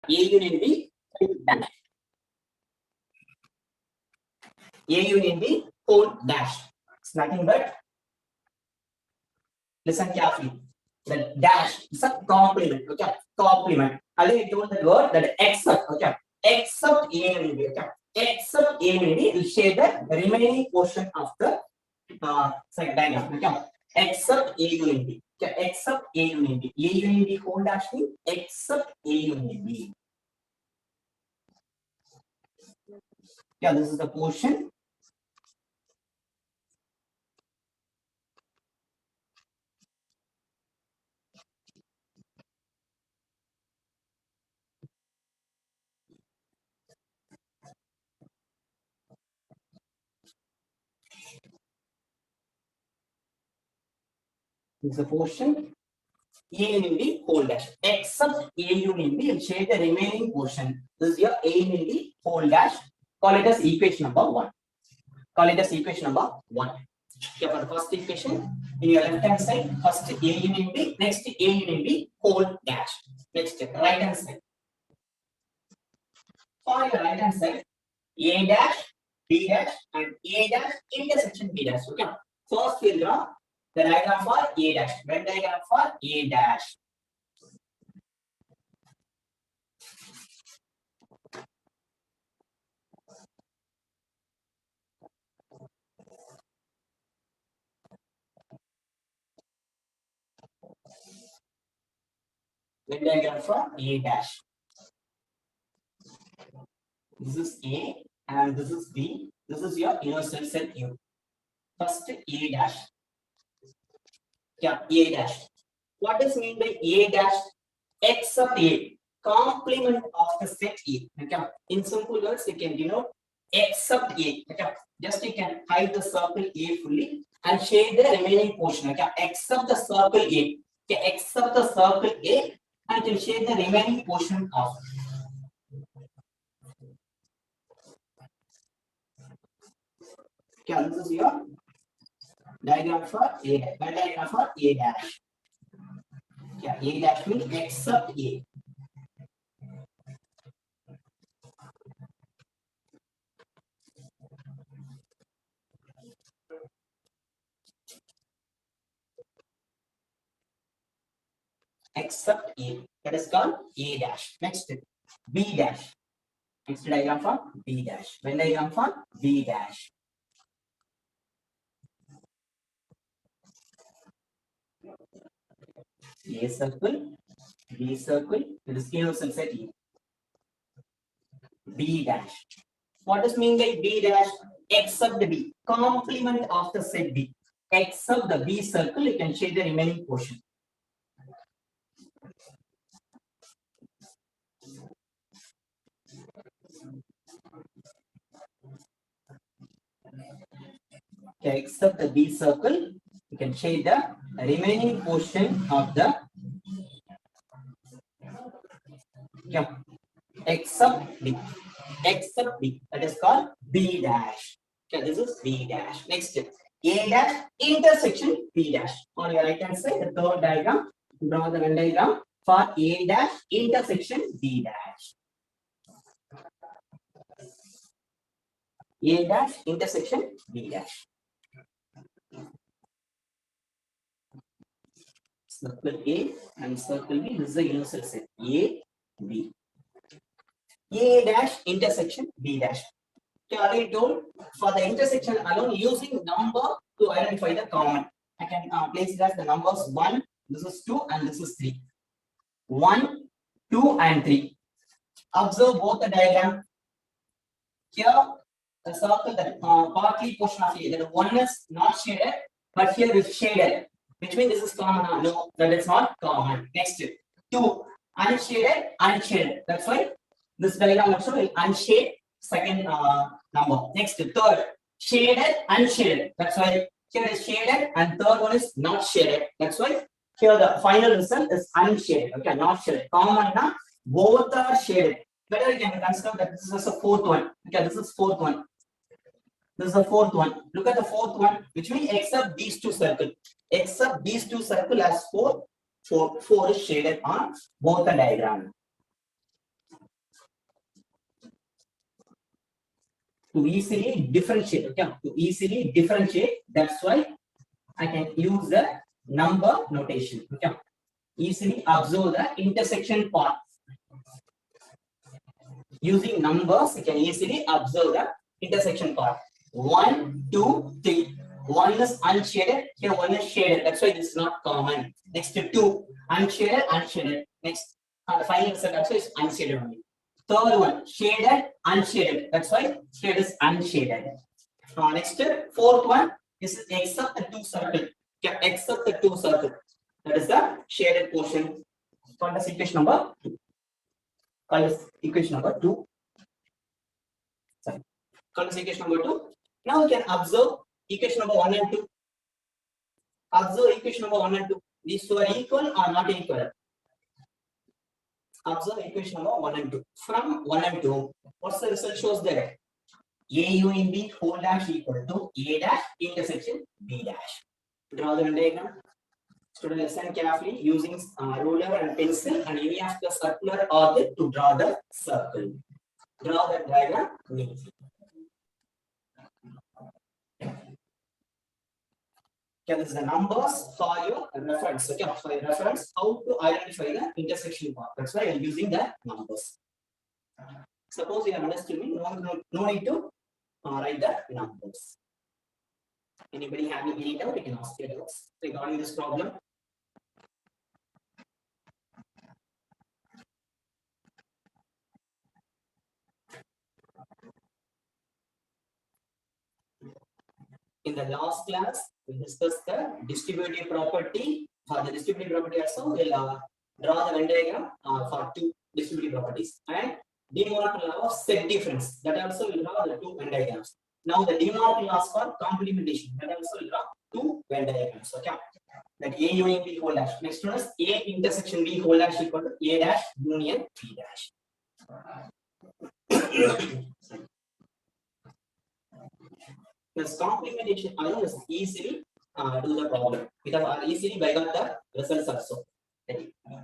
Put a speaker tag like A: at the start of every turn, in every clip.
A: A union B dash. A union B whole dash. It's nothing but, listen carefully. The dash is a complement. Okay, complement. I told the word that except. Okay, except A union B. Okay, except A union B will share the remaining portion of the diagram. Okay, except A union B. Okay, except A union B. A union B whole dash means except A union B. Yeah, this is the portion. This is the portion. A union B whole dash. Except A union B will share the remaining portion. This is your A union B whole dash. Call it as equation number 1. Call it as equation number 1. Okay, for the first equation, in your left hand side, first A union B, next A union B whole dash. Next right hand side. For your right hand side, A dash, B dash, and A dash intersection B dash. Okay. First we'll draw the diagram for A dash. Venn diagram for A dash. Venn diagram for A dash. This is A and this is B. This is your universal set U. First A dash. Yeah, A dash. What does mean by A dash? Except A. Complement of the set A. Okay. In simple words, you can denote except A. Okay. Just you can hide the circle A fully and shade the remaining portion. Okay. Except the circle A. Okay. Except the circle A and you can shade the remaining portion of. Okay. This is your diagram for A dash. Diagram for A dash. Yeah, A dash means except A. Except A. That is called A dash. Next, B dash. Next diagram for B dash. Venn diagram for B dash. A circle, B circle, it is universal set E. B dash. What does mean by B dash? Except the B. Complement of the set B. Except the B circle, you can shade the remaining portion. Okay, except the B circle, you can shade the remaining portion of the except B. Except B. That is called B dash. Okay, this is B dash. Next, A dash intersection B dash. On your right hand side, the third diagram, draw the Venn diagram for A dash intersection B dash. A dash intersection B dash. Circle A and circle B. This is the universal set. A, B. A dash intersection B dash. Okay, already told for the intersection alone using number to identify the common. I can place it as the numbers 1, this is 2, and this is 3. 1, 2, and 3. Observe both the diagram. Here, the circle, the partly portion of A, that 1 is not shaded, but here is shaded. Which means this is common. No, that is not common. Next, 2, unshaded, unshaded. That's why this diagram also will unshade second number. Next, third, shaded, unshaded. That's why here is shaded and third one is not shaded. That's why here the final result is unshaded. Okay, not shaded. Common na both are shaded. Better you can consider that this is the fourth one. Okay, this is fourth one. This is the fourth one. Look at the fourth one, which means except these two circles. Except these two circles as four is shaded on both the diagram. to easily differentiate. Okay, to easily differentiate. That's why I can use the number notation. Okay, easily observe the intersection part. Using numbers, you can easily observe the intersection part. 1, 2, 3. One is unshaded, here one is shaded. That's why this is not common. Next to 2, unshaded, unshaded. Next, the final result also is unshaded only. Third one, shaded, unshaded. That's why here is unshaded. Next, fourth one, this is except the 2 circle. Yeah, except the 2 circle. That is the shaded portion. Called as equation number 2. Called as equation number 2. Sorry. Called as equation number 2. Now we can observe equation number 1 and 2. Observe equation number 1 and 2. These two are equal or not equal? Observe equation number 1 and 2. From 1 and 2, what's the result shows there? AU in B whole dash equal to A dash intersection B dash. Draw the Venn diagram. Student, listen carefully using ruler and pencil and any of the circular object to draw the circle. Draw the diagram neatly. Okay, this is the numbers for your reference. Okay, for your reference, how to identify the intersection part. That's why I'm using the numbers. Suppose you have understood me, no need to write the numbers. Anybody having any doubt, you can ask your doubts regarding this problem. In the last class, we discussed the distributive property. For the distributive property also, we'll draw the Venn diagram for 2 distributive properties. And De Morgan law of set difference. That also will draw the 2 Venn diagrams. Now the De Morgan laws for complementation. That also will draw 2 Venn diagrams. Okay. That A union B whole dash. Next one is A intersection B whole dash equal to A dash union B dash. This complementation alone is easily do the problem because easily by got the results also.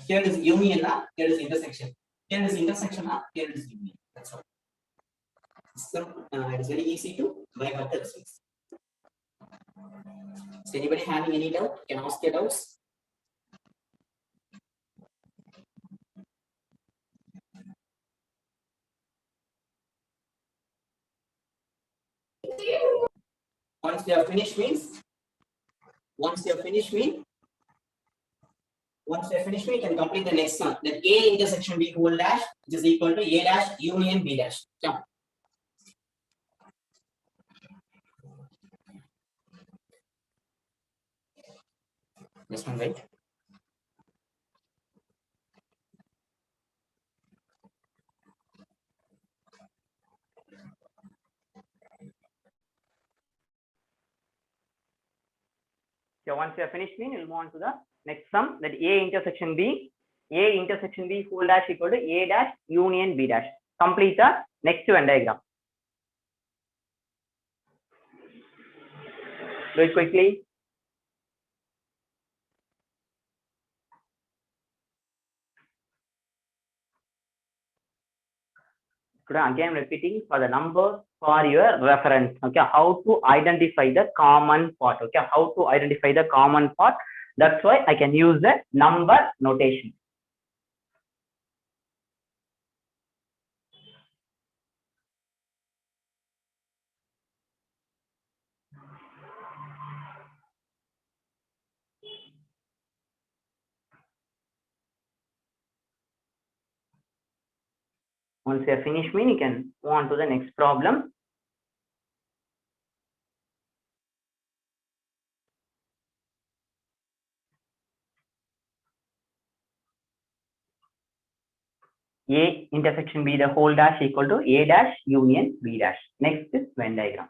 A: Here is union, here is intersection. Here is intersection, here is union. That's all. So it is very easy to by got the results. Is anybody having any doubt? Can ask your doubts. Once they are finished means, once they are finished means, you can complete the next one. That A intersection B whole dash is equal to A dash union B dash. Yeah. This one, right? So once you are finished, we'll move on to the next sum. That A intersection B whole dash equal to A dash union B dash. Complete the next Venn diagram. Do it quickly. Again repeating for the numbers for your reference. Okay, how to identify the common part. Okay, how to identify the common part. That's why I can use the number notation. Once you are finished, you can move on to the next problem. A intersection B the whole dash equal to A dash union B dash. Next is Venn diagram.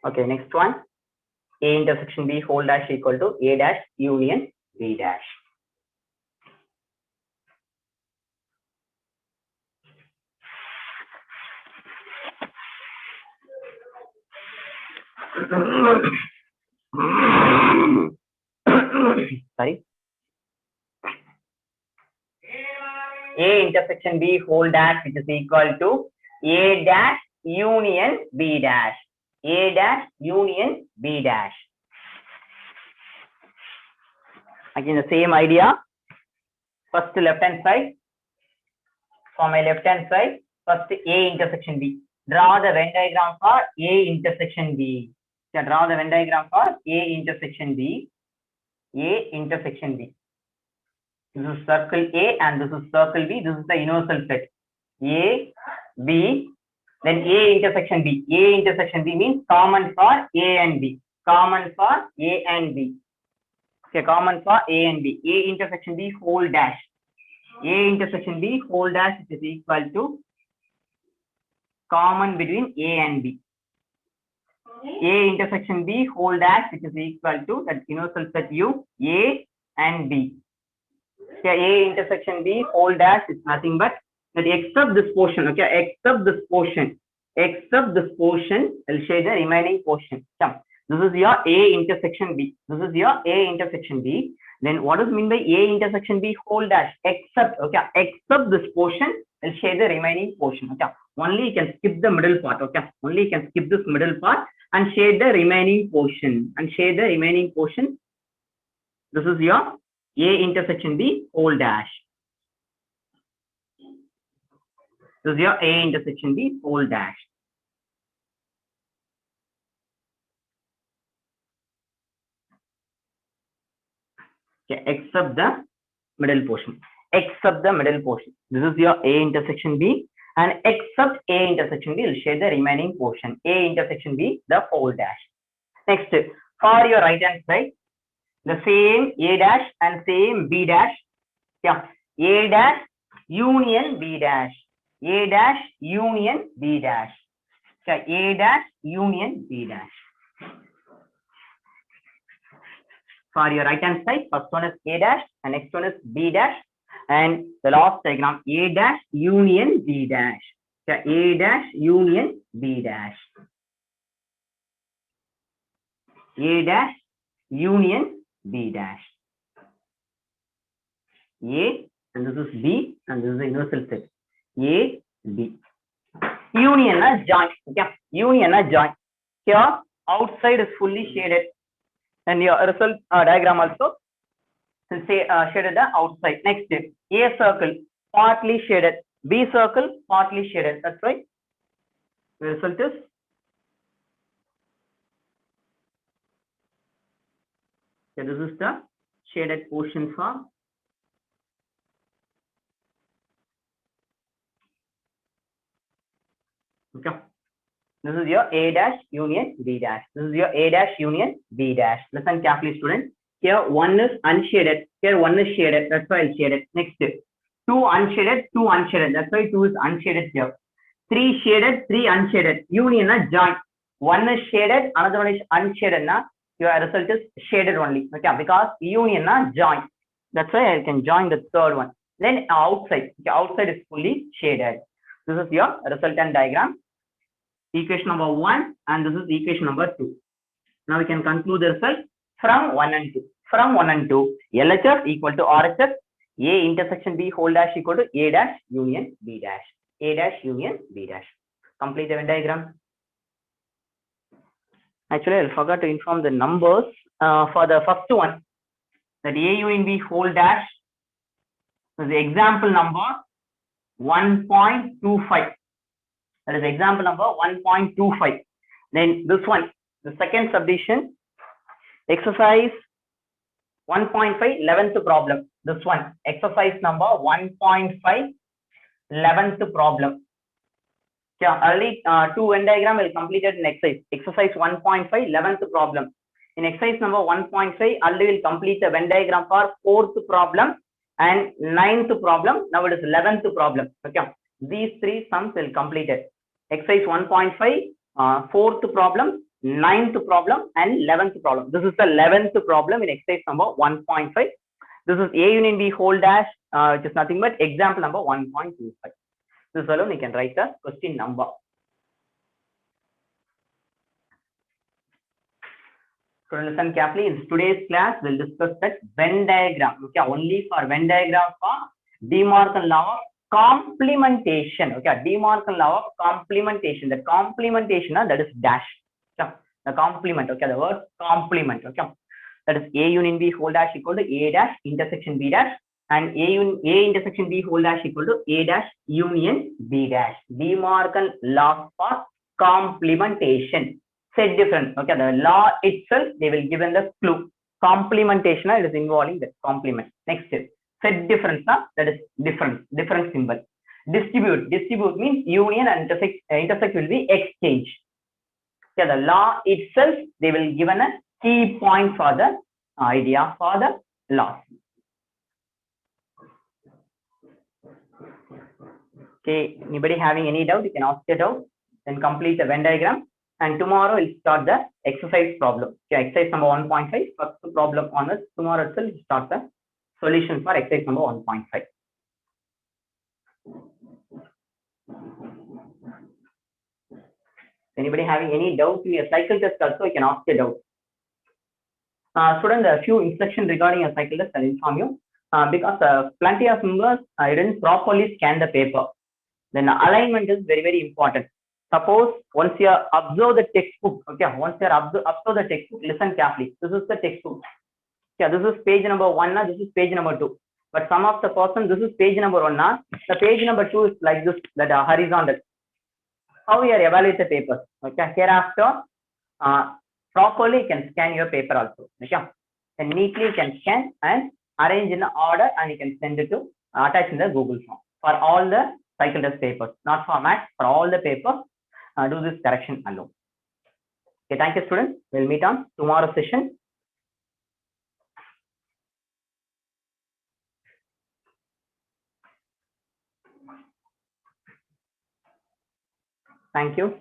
B: Okay, next one. A intersection B whole dash equal to A dash union B dash. Sorry. A intersection B whole dash, which is equal to A dash union B dash. A dash union B dash. Again, the same idea. First left hand side. For my left hand side, first A intersection B. Draw the Venn diagram for A intersection B. So draw the Venn diagram for A intersection B. A intersection B. This is circle A and this is circle B. This is the universal set. A, B, then A intersection B. A intersection B means common for A and B. Common for A and B. Okay, common for A and B. A intersection B whole dash. A intersection B whole dash is equal to common between A and B. A intersection B whole dash, which is equal to that universal set U, A and B. Okay, A intersection B whole dash is nothing but that except this portion. Okay, except this portion. Except this portion, I'll show the remaining portion. So, this is your A intersection B. This is your A intersection B. Then what does mean by A intersection B whole dash? Except, okay, except this portion, I'll share the remaining portion. Okay, only you can skip the middle part. Okay, only you can skip this middle part and share the remaining portion. And share the remaining portion. This is your A intersection B whole dash. This is your A intersection B whole dash. Okay, except the middle portion. Except the middle portion. This is your A intersection B, and except A intersection B, will share the remaining portion. A intersection B, the whole dash. Next, for your right hand side, the same A dash and same B dash. Yeah, A dash union B dash. A dash union B dash. So A dash union B dash. For your right hand side, first one is A dash and next one is B dash, and the last diagram A dash union B dash. So A dash union B dash. A dash union B dash. A and this is B and this is the universal set. A, B. Union as joint. Okay. Union as joint. Here outside is fully shaded. And your result diagram also will say shaded the outside. Next, A circle partly shaded, B circle partly shaded. That's right. The result is this is the shaded portion for okay. This is your A dash union B dash. This is your A dash union B dash. Listen carefully, students. Here one is unshaded. Here one is shaded. That's why it's shaded. Next, two unshaded, two unshaded. That's why two is unshaded here. Three shaded, three unshaded. Union is joint. One is shaded, another one is unshaded. Na your result is shaded only. Okay, because union is joint. That's why I can join the third one. Then outside. Okay, outside is fully shaded. This is your resultant diagram. Equation number 1 and this is equation number 2. Now we can conclude the result from 1 and 2. From 1 and 2, LHS equal to RHS, A intersection B whole dash equal to A dash union B dash. A dash union B dash. Complete the Venn diagram. Actually, I forgot to inform the numbers for the first one. That A union B whole dash is the example number 1.25. That is example number 1.25. Then this one, the second subdivision, exercise 1.5, 11th problem. This one, exercise number 1.5, 11th problem. Yeah, early two Venn diagram will complete it in exercise. Exercise 1.5, 11th problem. In exercise number 1.5, already will complete the Venn diagram for 4th problem and 9th problem. Now it is 11th problem. Okay. These three sums will complete it. Exercise 1.5, 4th problem, 9th problem and 11th problem. This is the 11th problem in exercise number 1.5. This is A union B whole dash, which is nothing but example number 1.25. This alone you can write the question number. So listen carefully. In today's class, we'll discuss that Venn diagram. Okay, only for Venn diagram for De Morgan law of complementation. Okay, De Morgan law of complementation. The complementation, that is dash. Okay, the complement. Okay, the word complement. Okay, that is A union B whole dash equal to A dash intersection B dash, and A intersection B whole dash equal to A dash union B dash. De Morgan law for complementation. Set difference. Okay, the law itself, they will given the clue. Complementation, it is involving the complement. Next step. Set difference, that is difference symbol. Distribute means union and intersect will be exchange. Okay, the law itself, they will given a key point for the idea for the law. Okay, anybody having any doubt, you can ask it out. Then complete the Venn diagram. And tomorrow we'll start the exercise problem. Okay, exercise number 1.5. First problem on this. Tomorrow itself we'll start the solution for exercise number 1.5. Anybody having any doubt in your cycle test also, you can ask a doubt. Student, a few instructions regarding a cycle test I'll inform you. Because plenty of members didn't properly scan the paper. Then alignment is very, very important. Suppose once you observe the textbook, okay, once you observe the textbook, listen carefully. This is the textbook. Yeah, this is page number 1, this is page number 2. But some of the person, this is page number 1, the page number 2 is like this, that horizontal. How we are evaluate the papers? Okay, hereafter, properly you can scan your paper also. Okay, and neatly you can scan and arrange in order, and you can send it to attach in the Google form for all the cycle test papers, not for maths, for all the papers. Do this correction alone. Okay, thank you, students. We'll meet on tomorrow's session. Thank you.